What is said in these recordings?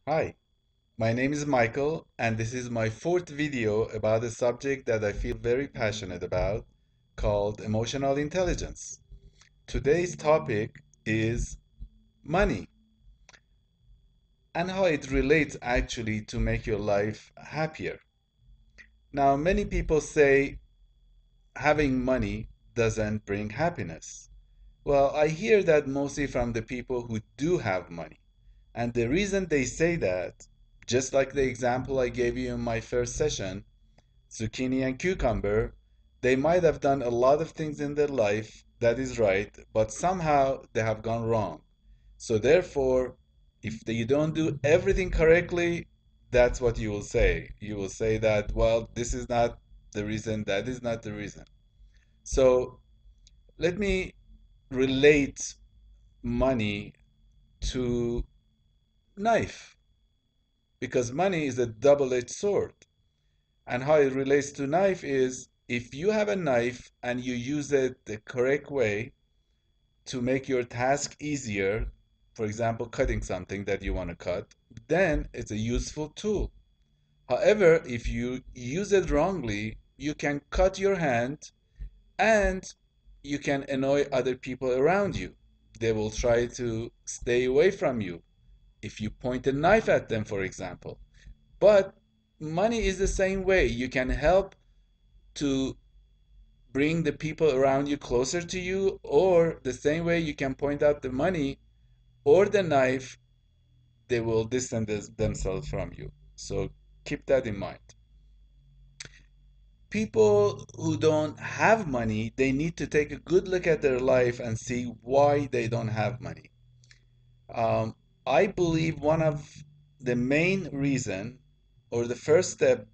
Hi, my name is Michael, and this is my fourth video about a subject that I feel very passionate about called emotional intelligence. Today's topic is money and how it relates actually to make your life happier. Now, many people say having money doesn't bring happiness. Well, I hear that mostly from the people who do have money. And the reason they say that, just like the example I gave you in my first session, zucchini and cucumber, they might have done a lot of things in their life that is right, but somehow they have gone wrong. So therefore, if you don't do everything correctly, that's what you will say. You will say that, well, this is not the reason, that is not the reason. So let me relate money to knife because money is a double-edged sword. And how it relates to knife is if you have a knife and you use it the correct way to make your task easier, for example, cutting something that you want to cut, then it's a useful tool. However, if you use it wrongly, you can cut your hand and you can annoy other people around you. They will try to stay away from you if you point a knife at them, for example. But money is the same way. You can help to bring the people around you closer to you, or the same way you can point out the money or the knife, they will distance themselves from you. So keep that in mind. People who don't have money, they need to take a good look at their life and see why they don't have money. Um, I believe one of the main reason or the first step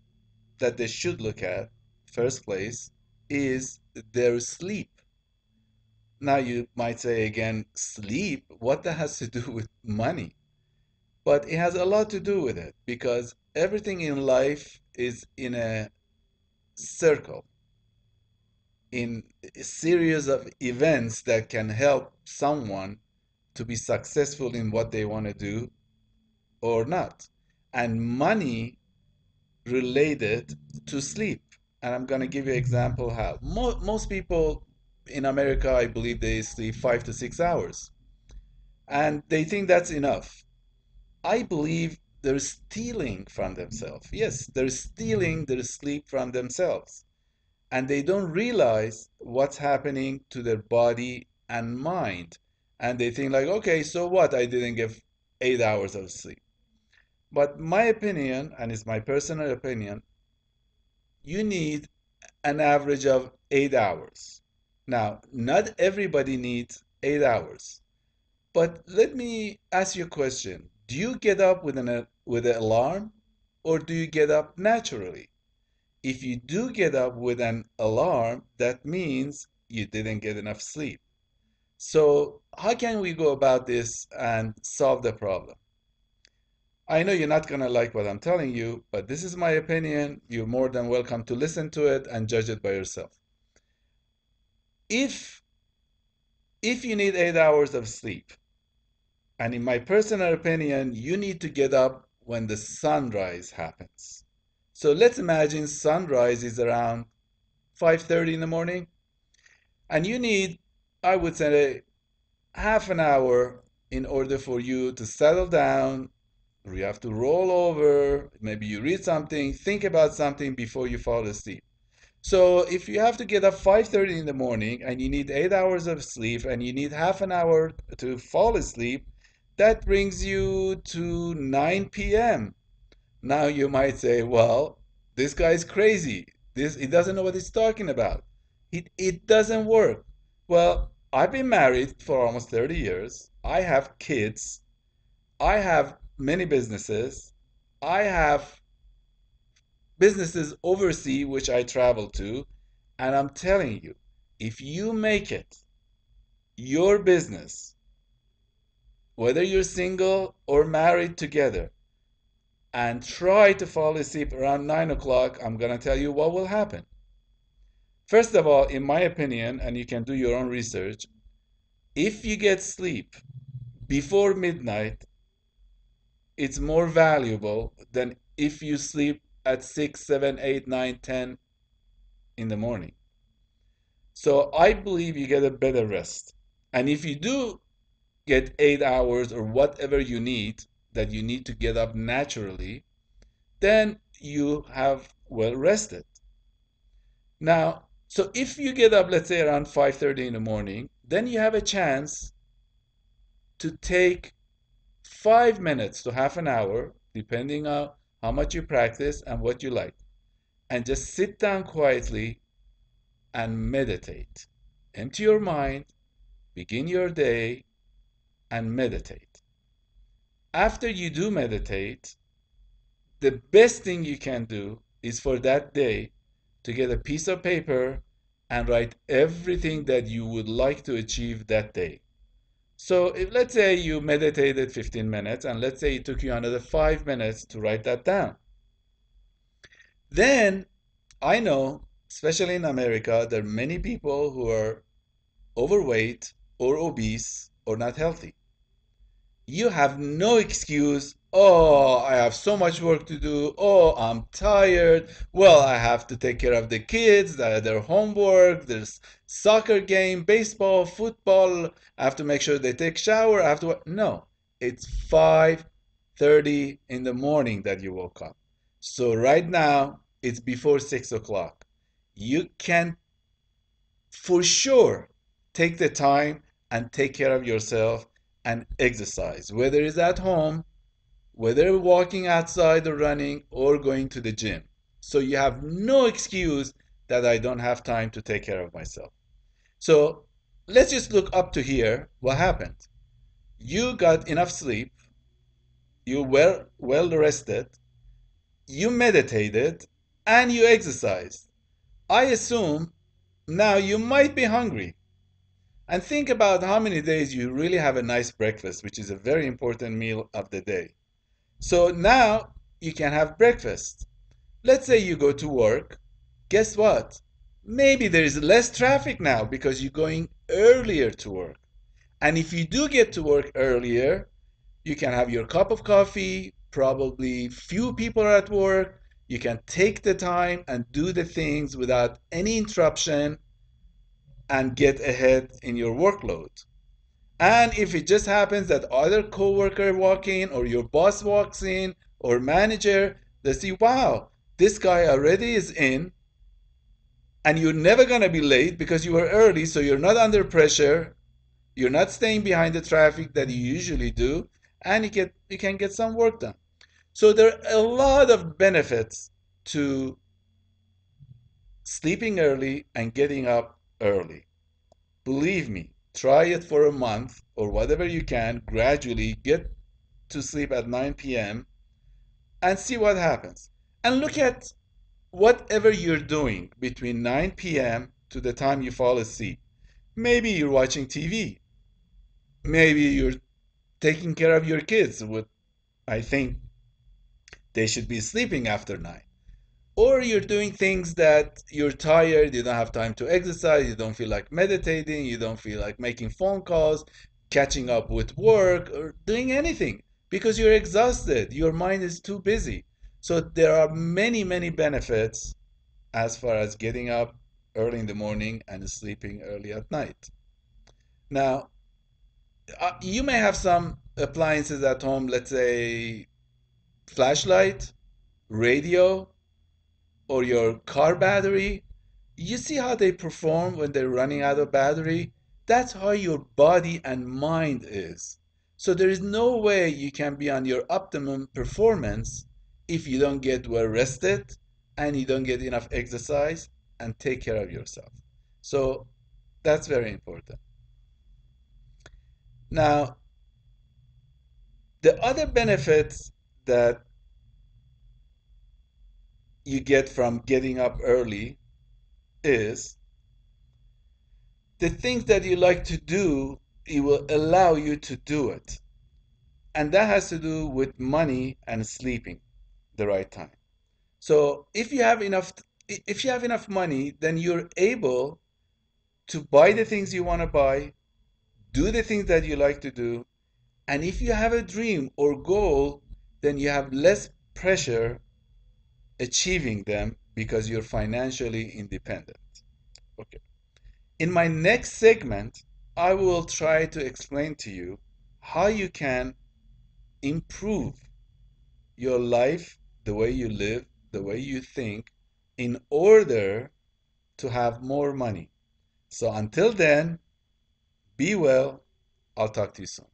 that they should look at, first place, is their sleep. Now you might say again, sleep, what that has to do with money? But it has a lot to do with it because everything in life is in a circle, in a series of events that can help someone to be successful in what they want to do or not. And money related to sleep. And I'm going to give you an example how. Most people in America, I believe they sleep 5 to 6 hours. And they think that's enough. I believe they're stealing from themselves. Yes, they're stealing their sleep from themselves. And they don't realize what's happening to their body and mind. And they think like, okay, so what? I didn't get 8 hours of sleep. But my opinion, and it's my personal opinion, you need an average of 8 hours. Now, not everybody needs 8 hours. But let me ask you a question. Do you get up with an alarm or do you get up naturally? If you do get up with an alarm, that means you didn't get enough sleep. So, how can we go about this and solve the problem? I know you're not going to like what I'm telling you, but this is my opinion. You're more than welcome to listen to it and judge it by yourself. If if you need 8 hours of sleep, and in my personal opinion, you need to get up when the sunrise happens. So let's imagine sunrise is around 5:30 in the morning, and you need, I would say, half an hour in order for you to settle down. You have to roll over, maybe you read something, think about something before you fall asleep. So if you have to get up 5:30 in the morning and you need 8 hours of sleep and you need half an hour to fall asleep, that brings you to 9 p.m. Now you might say, well, this guy's crazy. He doesn't know what he's talking about. It doesn't work. Well, I've been married for almost 30 years. I have kids. I have many businesses. I have businesses overseas which I travel to, and I'm telling you, if you make it your business, whether you're single or married together, and try to fall asleep around 9 o'clock, I'm going to tell you what will happen. First of all, in my opinion, and you can do your own research, if you get sleep before midnight, it's more valuable than if you sleep at 6, 7, 8, 9, 10 in the morning. So I believe you get a better rest. And if you do get 8 hours or whatever you need, that you need to get up naturally, then you have well rested. Now, so if you get up, let's say around 5:30 in the morning, then you have a chance to take 5 minutes to half an hour, depending on how much you practice and what you like, and just sit down quietly and meditate. Empty your mind, begin your day, and meditate. After you do meditate, the best thing you can do is for that day to get a piece of paper and write everything that you would like to achieve that day. So if let's say you meditated 15 minutes and let's say it took you another 5 minutes to write that down. Then I know, especially in America, there are many people who are overweight or obese or not healthy. You have no excuse. Oh, I have so much work to do. Oh, I'm tired. Well, I have to take care of the kids, their homework, there's soccer game, baseball, football. I have to make sure they take shower. I have to. No, it's 5:30 in the morning that you woke up. So right now, it's before 6 o'clock. You can for sure take the time and take care of yourself and exercise, whether it's at home, whether walking outside or running or going to the gym. So you have no excuse that I don't have time to take care of myself. So let's just look up to here. What happened? You got enough sleep, you were well rested, you meditated, and you exercised. I assume now you might be hungry. And think about how many days you really have a nice breakfast, which is a very important meal of the day. So now you can have breakfast. Let's say you go to work. Guess what? Maybe there is less traffic now because you're going earlier to work. And if you do get to work earlier, you can have your cup of coffee, probably few people are at work. You can take the time and do the things without any interruption and get ahead in your workload. And if it just happens that other coworker walk in or your boss walks in or manager, they see, wow, this guy already is in and you're never going to be late because you were early, so you're not under pressure. You're not staying behind the traffic that you usually do, and you can get some work done. So there are a lot of benefits to sleeping early and getting up early. Believe me, try it for a month or whatever you can, gradually get to sleep at 9 p.m. and see what happens. And look at whatever you're doing between 9 p.m. to the time you fall asleep. Maybe you're watching TV. Maybe you're taking care of your kids. I think they should be sleeping after 9. Or you're doing things that you're tired, you don't have time to exercise, you don't feel like meditating, you don't feel like making phone calls, catching up with work, or doing anything because you're exhausted. Your mind is too busy. So there are many, many benefits as far as getting up early in the morning and sleeping early at night. Now, you may have some appliances at home, let's say flashlight, radio, or your car battery. You see how they perform when they're running out of battery? That's how your body and mind is. So there is no way you can be on your optimum performance if you don't get well rested and you don't get enough exercise and take care of yourself. So that's very important. Now, the other benefits that you get from getting up early is the things that you like to do, it will allow you to do it. And that has to do with money and sleeping the right time. So if you have enough money, then you're able to buy the things you want to buy, do the things that you like to do, and if you have a dream or goal, then you have less pressure achieving them because you're financially independent. Okay. In my next segment, I will try to explain to you how you can improve your life, the way you live, the way you think, in order to have more money. So until then, be well. I'll talk to you soon.